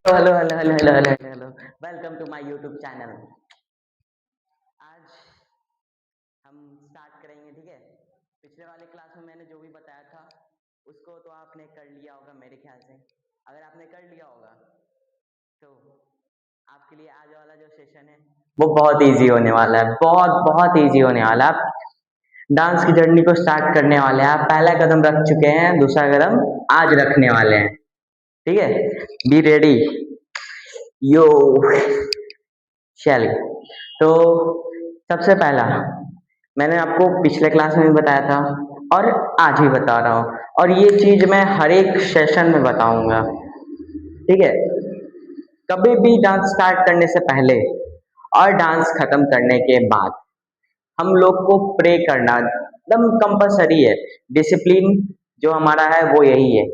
Hello hello hello hello hello hello hello welcome to my YouTube channel. आज हम start करेंगे, ठीक है। पिछले वाले क्लास में मैंने जो भी बताया था उसको तो आपने कर लिया होगा मेरे ख्याल से। अगर आपने कर लिया होगा तो आपके लिए आज वाला जो सेशन है वो बहुत इजी होने वाला है, बहुत बहुत इजी होने वाला है। आप डांस की जर्नी को स्टार्ट करने वाले हैं, आप पहला कदम रख चुके हैं, दूसरा कदम आज रखने वाले हैं, ठीक है। बी रेडी यो। चलिए, तो सबसे पहला मैंने आपको पिछले क्लास में भी बताया था और आज भी बता रहा हूँ, और ये चीज मैं हर एक सेशन में बताऊंगा, ठीक है। कभी भी डांस स्टार्ट करने से पहले और डांस खत्म करने के बाद हम लोग को प्रे करना एकदम कंपलसरी है। डिसिप्लिन जो हमारा है वो यही है।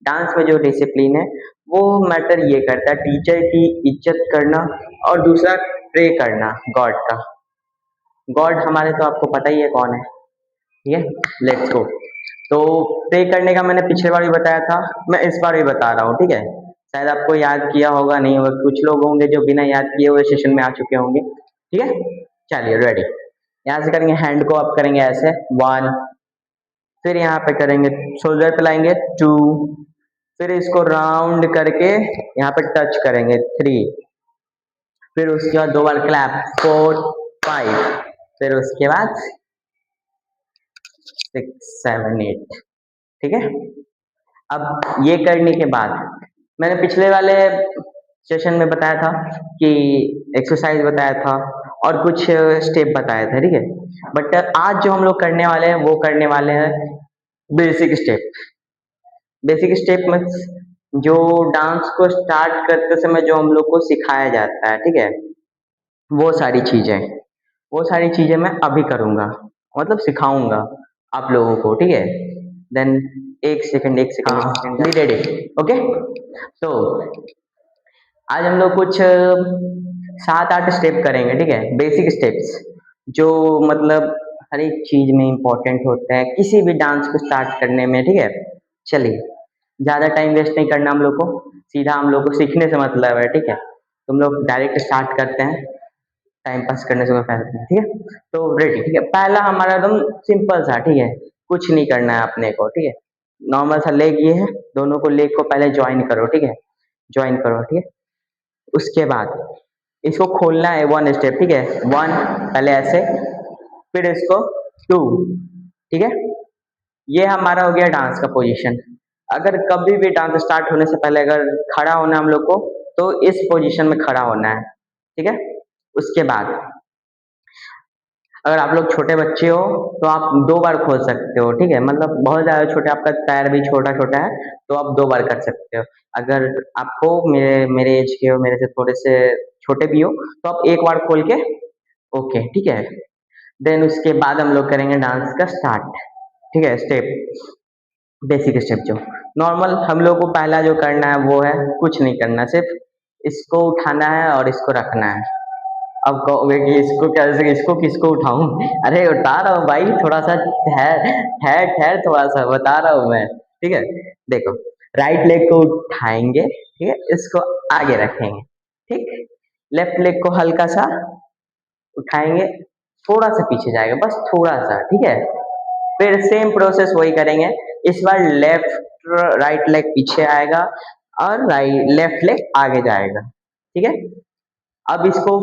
डांस में जो डिसिप्लिन है वो मैटर ये करता है, टीचर की इज्जत करना और दूसरा प्रे करना गॉड का। गॉड हमारे तो आपको पता ही है कौन है, ठीक है। Let's go. तो प्रे करने का मैंने पिछले बार भी बताया था, मैं इस बार भी बता रहा हूँ, ठीक है। शायद आपको याद किया होगा, नहीं होगा, कुछ लोग होंगे जो बिना याद किए हुए सेशन में आ चुके होंगे, ठीक है। चलिए रेडी। यहाँ से करेंगे, हैंड को अप करेंगे ऐसे, वन। फिर यहाँ पे करेंगे, शोल्डर पे लाएंगे, टू। फिर इसको राउंड करके यहाँ पे टच करेंगे, थ्री। फिर उसके बाद दो बार क्लैप, फोर, फाइव। फिर उसके बाद सिक्स, सेवन, एट, ठीक है। अब ये करने के बाद मैंने पिछले वाले सेशन में बताया था कि एक्सरसाइज बताया था और कुछ स्टेप बताया था, ठीक है। बट आज जो हम लोग करने वाले हैं वो करने वाले हैं बेसिक स्टेप। बेसिक स्टेप में जो डांस को स्टार्ट करते समय जो हम लोग को सिखाया जाता है, ठीक है, वो सारी चीजें, वो सारी चीजें मैं अभी करूंगा, मतलब सिखाऊंगा आप लोगों को, ठीक है। देन एक सेकंड, एक सेकंड, एक सेकंड, बी रेडी, ओके। तो आज हम लोग कुछ सात आठ स्टेप करेंगे, ठीक है, बेसिक स्टेप्स जो मतलब हर एक चीज में इम्पोर्टेंट होते हैं किसी भी डांस को स्टार्ट करने में, ठीक है। चलिए, ज्यादा टाइम वेस्ट नहीं करना हम लोग को, सीधा हम लोग को सीखने से मतलब है, ठीक है। तुम लोग डायरेक्ट स्टार्ट करते हैं, टाइम पास करने से कोई फायदा नहीं, ठीक है। तो रेडी, ठीक है। पहला हमारा एकदम सिंपल सा, ठीक है, कुछ नहीं करना है अपने को, ठीक है। नॉर्मल सा लेग ये है, दोनों को लेग को पहले ज्वाइन करो, ठीक है, ज्वाइन करो, ठीक है। उसके बाद इसको खोलना है वन स्टेप, ठीक है, वन, पहले ऐसे, फिर इसको टू, ठीक है। ये हमारा हो गया डांस का पोजीशन। अगर कभी भी डांस स्टार्ट होने से पहले अगर खड़ा होना है हम लोग को, तो इस पोजीशन में खड़ा होना है, ठीक है। उसके बाद अगर आप लोग छोटे बच्चे हो तो आप दो बार खोल सकते हो, ठीक है। मतलब बहुत ज्यादा छोटे, आपका पैर भी छोटा छोटा है तो आप दो बार कर सकते हो। अगर आपको मेरे मेरे एज के हो, मेरे से थोड़े से छोटे भी हो, तो आप एक बार खोल के ओके, ठीक है। देन उसके बाद हम लोग करेंगे डांस का स्टार्ट, ठीक है। स्टेप, बेसिक स्टेप जो नॉर्मल हम लोग को पहला जो करना है वो है, कुछ नहीं करना, सिर्फ इसको उठाना है और इसको रखना है। अब कहोगे कि इसको कैसे, इसको किसको उठाऊं? अरे उठा रहा हूँ भाई, थोड़ा सा ठहर ठहर ठहर, थोड़ा सा बता रहा हूँ मैं, ठीक है। देखो, राइट लेग को उठाएंगे, ठीक है, इसको आगे रखेंगे, ठीक। लेफ्ट लेग को हल्का सा उठाएंगे, थोड़ा सा पीछे जाएगा, बस थोड़ा सा, ठीक है। फिर सेम प्रोसेस वही करेंगे। इस बार लेफ्ट राइट लेग पीछे आएगा और राइट लेफ्ट लेग आगे जाएगा, ठीक है। अब इसको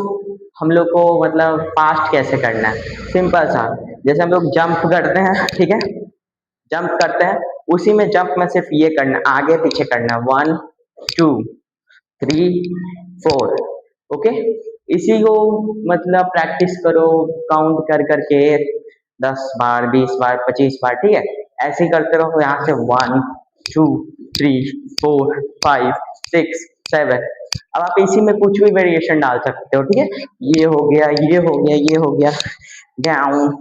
हम लोग को मतलब फास्ट कैसे करना है, सिंपल सा, जैसे हम लोग जंप करते हैं, ठीक है, जंप करते हैं, उसी में जंप में सिर्फ ये करना है, आगे पीछे करना है, one, two, three, four, okay. इसी को मतलब प्रैक्टिस करो, काउंट कर करके 10 बार, 20 बार, 25 बार, ठीक है। ऐसे ही करते रहो, यहाँ से one, two, three, four, five, six, seven. अब आप इसी में कुछ भी वेरिएशन डाल सकते हो, ठीक है। ये हो गया, ये हो गया, ये हो गया, डाउन,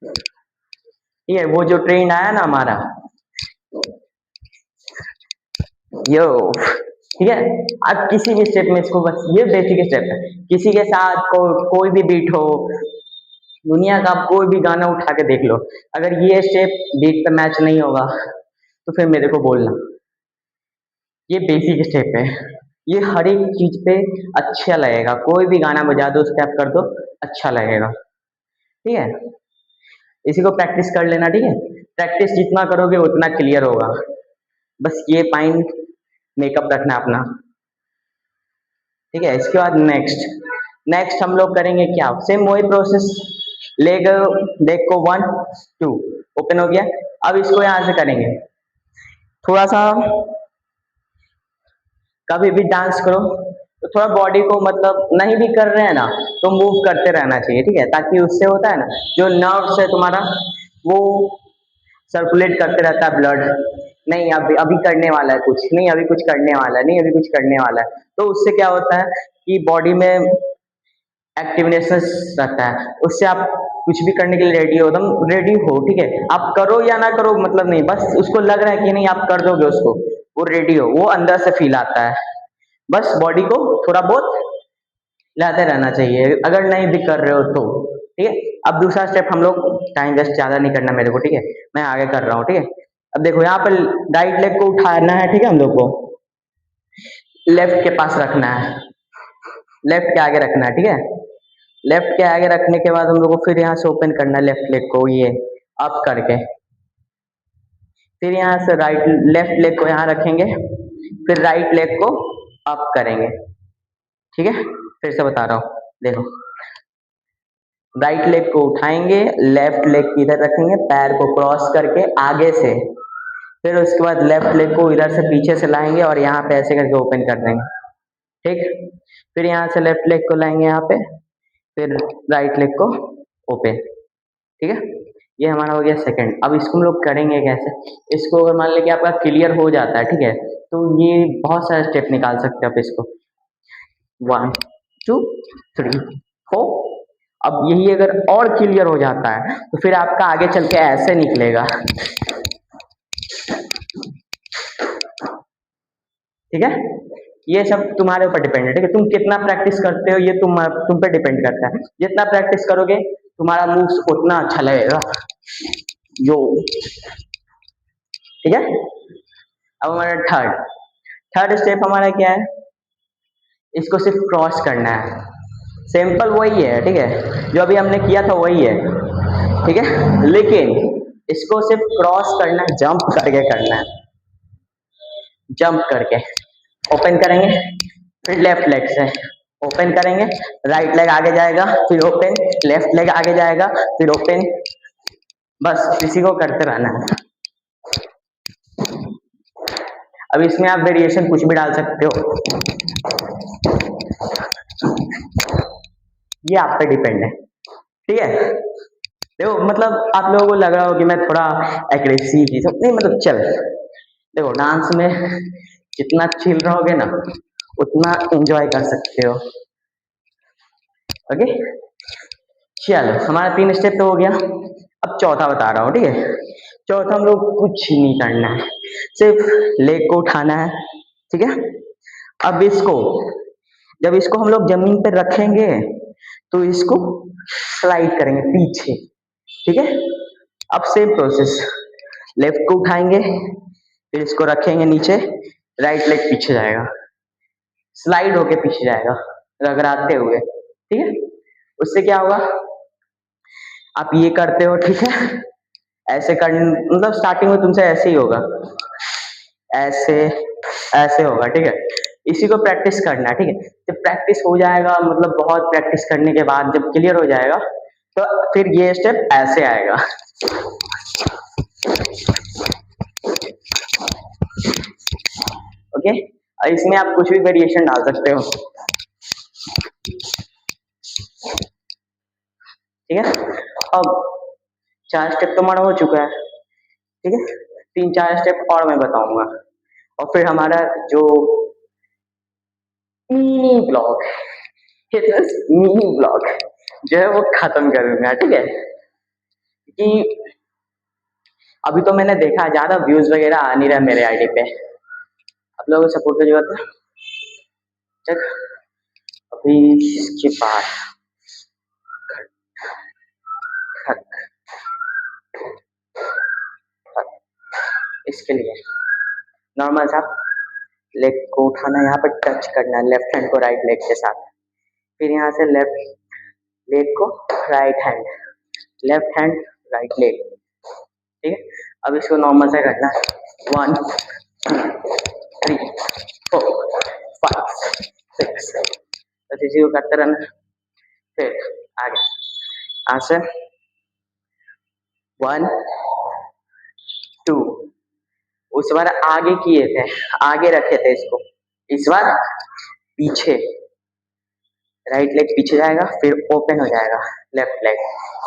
ठीक है। वो जो ट्रेंड आया ना हमारा, यो, ठीक है। अब किसी भी स्टेप में इसको, बस ये बेसिक स्टेप है, किसी के साथ कोई भी बीट हो, दुनिया का आप कोई भी गाना उठा के देख लो, अगर ये स्टेप बीट पे मैच नहीं होगा तो फिर मेरे को बोलना, ये बेसिक स्टेप है, ये हर एक चीज पे अच्छा लगेगा, कोई भी गाना बजा दो उस पे आप कर दो, अच्छा लगेगा। ठीक है, इसी को प्रैक्टिस कर लेना। ठीक है, प्रैक्टिस जितना करोगे उतना क्लियर होगा, बस ये पॉइंट मेकअप रखना अपना। ठीक है, इसके बाद नेक्स्ट नेक्स्ट हम लोग करेंगे क्या, सेम वही प्रोसेस। लेग लेग को 1 2 ओपन हो गया। अब इसको यहां से करेंगे थोड़ा सा, कभी भी डांस करो तो थोड़ा बॉडी को, मतलब नहीं भी कर रहे हैं ना तो मूव करते रहना चाहिए। ठीक है, ताकि उससे होता है ना, जो नर्व्स है तुम्हारा वो सर्कुलेट करते रहता है ब्लड। नहीं अभी अभी करने वाला है कुछ, नहीं अभी कुछ करने वाला है, नहीं अभी कुछ करने वाला है, तो उससे क्या होता है कि बॉडी में एक्टिवनेस रहता है, उससे आप कुछ भी करने के लिए रेडी हो, एकदम रेडी हो। ठीक है, आप करो या ना करो मतलब नहीं, बस उसको लग रहा है कि नहीं आप कर दोगे उसको, वो रेडी हो, वो अंदर से फील आता है। बस बॉडी को थोड़ा बहुत लाते रहना चाहिए अगर नहीं भी कर रहे हो तो। ठीक है, अब दूसरा स्टेप हम लोग, टाइम वेस्ट ज्यादा नहीं करना मेरे को, ठीक है, मैं आगे कर रहा हूँ। ठीक है, अब देखो यहाँ पर राइट लेग को उठाना है। ठीक है, हम लोग को लेफ्ट के पास रखना है, लेफ्ट के आगे रखना है। ठीक है, लेफ्ट के आगे रखने के बाद हम लोग को फिर यहाँ से ओपन करना है लेफ्ट लेग को, ये अप करके, फिर यहाँ से राइट लेफ्ट लेग को यहाँ रखेंगे, फिर राइट लेग को अप करेंगे। ठीक है, फिर से बता रहा हूँ, देखो राइट लेग को उठाएंगे, लेफ्ट लेग इधर रखेंगे, पैर को क्रॉस करके आगे से, फिर उसके बाद लेफ्ट लेग को इधर से पीछे से लाएंगे और यहाँ पे ऐसे करके ओपन कर देंगे। ठीक, फिर यहाँ से लेफ्ट लेग को लाएंगे यहाँ पे, फिर राइट लेग को ओपन। ठीक है, ये हमारा हो गया सेकंड। अब इसको हम लोग करेंगे कैसे, इसको अगर मान लें कि आपका क्लियर हो जाता है, ठीक है, तो ये बहुत सारे स्टेप निकाल सकते हैं आप इसको, 1 2 3 4। अब यही अगर और क्लियर हो जाता है तो फिर आपका आगे चल के ऐसे निकलेगा। ठीक है, ये सब तुम्हारे ऊपर डिपेंड है। ठीक है, तुम कितना प्रैक्टिस करते हो ये तुम पे डिपेंड करता है, जितना प्रैक्टिस करोगे तुम्हारा मूव्स उतना अच्छा लगेगा। जो ठीक है, अब हमारा थर्ड थर्ड स्टेप हमारा क्या है, इसको सिर्फ क्रॉस करना है, सिंपल वही है। ठीक है, जो अभी हमने किया था वही है। ठीक है, लेकिन इसको सिर्फ क्रॉस करना है, जंप करके करना है, जंप करके ओपन करेंगे, फिर लेफ्ट लेग से ओपन करेंगे, राइट लेग आगे जाएगा, फिर ओपन, लेफ्ट लेग आगे जाएगा, फिर ओपन, बस इसी को करते रहना है। अब इसमें आप वेरिएशन कुछ भी डाल सकते हो, ये आप पे डिपेंड है। ठीक है, देखो मतलब आप लोगों को लग रहा हो कि मैं थोड़ा एग्रेसिव ही सब नहीं, मतलब चल, देखो डांस में जितना चिल रहोगे ना उतना एंजॉय कर सकते हो। ओके, चलो हमारा 3 स्टेप तो हो गया। अब चौथा बता रहा हूँ। ठीक है, चौथा हम लोग कुछ नहीं करना है, सिर्फ लेग को उठाना है। ठीक है, अब इसको जब इसको हम लोग जमीन पर रखेंगे तो इसको स्लाइड करेंगे पीछे। ठीक है, अब सेम प्रोसेस, लेफ्ट को उठाएंगे, फिर इसको रखेंगे नीचे, राइट लेग पीछे जाएगा, स्लाइड होके पीछे जाएगा रगड़ाते हुए। ठीक है, उससे क्या होगा, आप ये करते हो। ठीक है, ऐसे कर, मतलब स्टार्टिंग में तुमसे ऐसे ही होगा, ऐसे ऐसे होगा। ठीक है, इसी को प्रैक्टिस करना है। ठीक है, जब प्रैक्टिस हो जाएगा, मतलब बहुत प्रैक्टिस करने के बाद जब क्लियर हो जाएगा तो फिर ये स्टेप ऐसे आएगा। ओके, और इसमें आप कुछ भी वेरिएशन डाल सकते हो। ठीक है, अब 4 स्टेप तो हमारा हो चुका है। ठीक है, 3-4 स्टेप और मैं बताऊंगा और फिर हमारा जो मिनी ब्लॉग, मिनी ब्लॉग जो है वो खत्म करूंगा। ठीक है, कि अभी तो मैंने देखा ज्यादा व्यूज वगैरह आ नहीं रहा मेरे आईडी पे, आप लोगों को सपोर्ट की जरूरत है। ठीक, अभी इसके बाद इसके लिए नॉर्मल सा लेग को उठाना, यहाँ पर टच करना है लेफ्ट हैंड को राइट लेग के साथ, फिर यहाँ से लेफ्ट लेग को right hand, left hand right leg, ठीक है। अब इसको नॉर्मल से करना है 1 2 3 4 5 6, बस इसी को करते रहना। फिर आगे यहाँ से 1 2, उस बार आगे किए थे, आगे रखे थे इसको, इस बार पीछे, राइट लेग पीछे जाएगा, फिर ओपन हो जाएगा लेफ्ट लेग,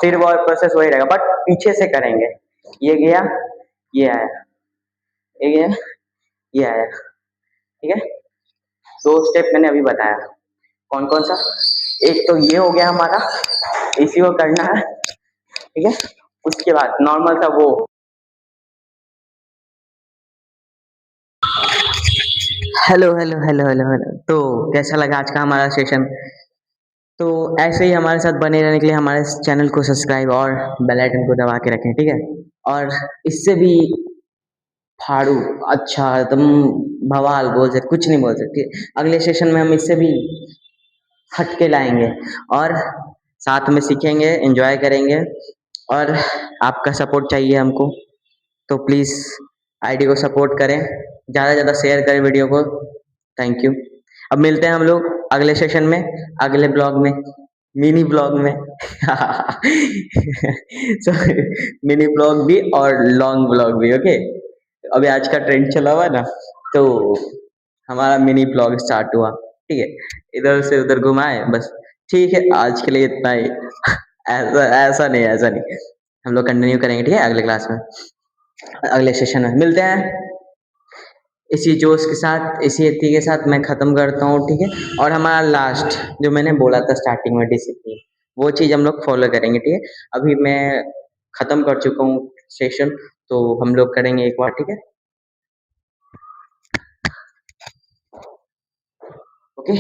फिर वो प्रोसेस वही रहेगा बट पीछे से करेंगे। ये गया, ये आया, ये गया, ये आया, ठीक है। 2 स्टेप मैंने अभी बताया, कौन कौन सा, एक तो ये हो गया हमारा, इसी को करना है, ठीक है। उसके बाद नॉर्मल था वो, hello hello hello hello hello, तो कैसा लगा आज का हमारा सेशन? तो ऐसे ही हमारे साथ बने रहने के लिए हमारे चैनल को सब्सक्राइब और बेल आइकन को दबा के रखें, ठीक है। और इससे भी फाड़ू, अच्छा तुम बवाल बोल सकते, कुछ नहीं बोल सकते, अगले सेशन में हम इससे भी हट के लाएंगे और साथ में सीखेंगे, एंजॉय करेंगे। और आपका सपोर्ट चाहिए हमको, तो प्लीज़ आईडी को सपोर्ट करें, ज़्यादा से ज़्यादा शेयर करें वीडियो को। Thank you. अब मिलते हैं हम लोग अगले सेशन में, अगले ब्लॉग में, मिनी ब्लॉग में सो मिनी ब्लॉग भी और लॉन्ग ब्लॉग भी, ओके। अभी आज का ट्रेंड चला हुआ है ना, तो हमारा मिनी ब्लॉग स्टार्ट हुआ, ठीक है। इधर से उधर घुमाए बस, ठीक है। आज के लिए इतना ही ऐसा ऐसा नहीं, ऐसा नहीं, हम लोग कंटिन्यू करेंगे, ठीक है। अगले क्लास में, अगले सेशन में मिलते हैं। इसी जोश के साथ, इसी एथी के साथ मैं ख़त्म करता हूँ, ठीक है। और हमारा लास्ट जो मैंने बोला था स्टार्टिंग में, डिसिप्लिन, वो चीज़ हम लोग फॉलो करेंगे, ठीक है। अभी मैं ख़त्म कर चुका हूँ सेशन, तो हम लोग करेंगे एक बार, ठीक है। ओके,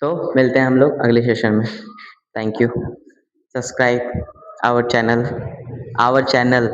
तो मिलते हैं हम लोग अगले सेशन में। Thank you. Subscribe our channel, our channel.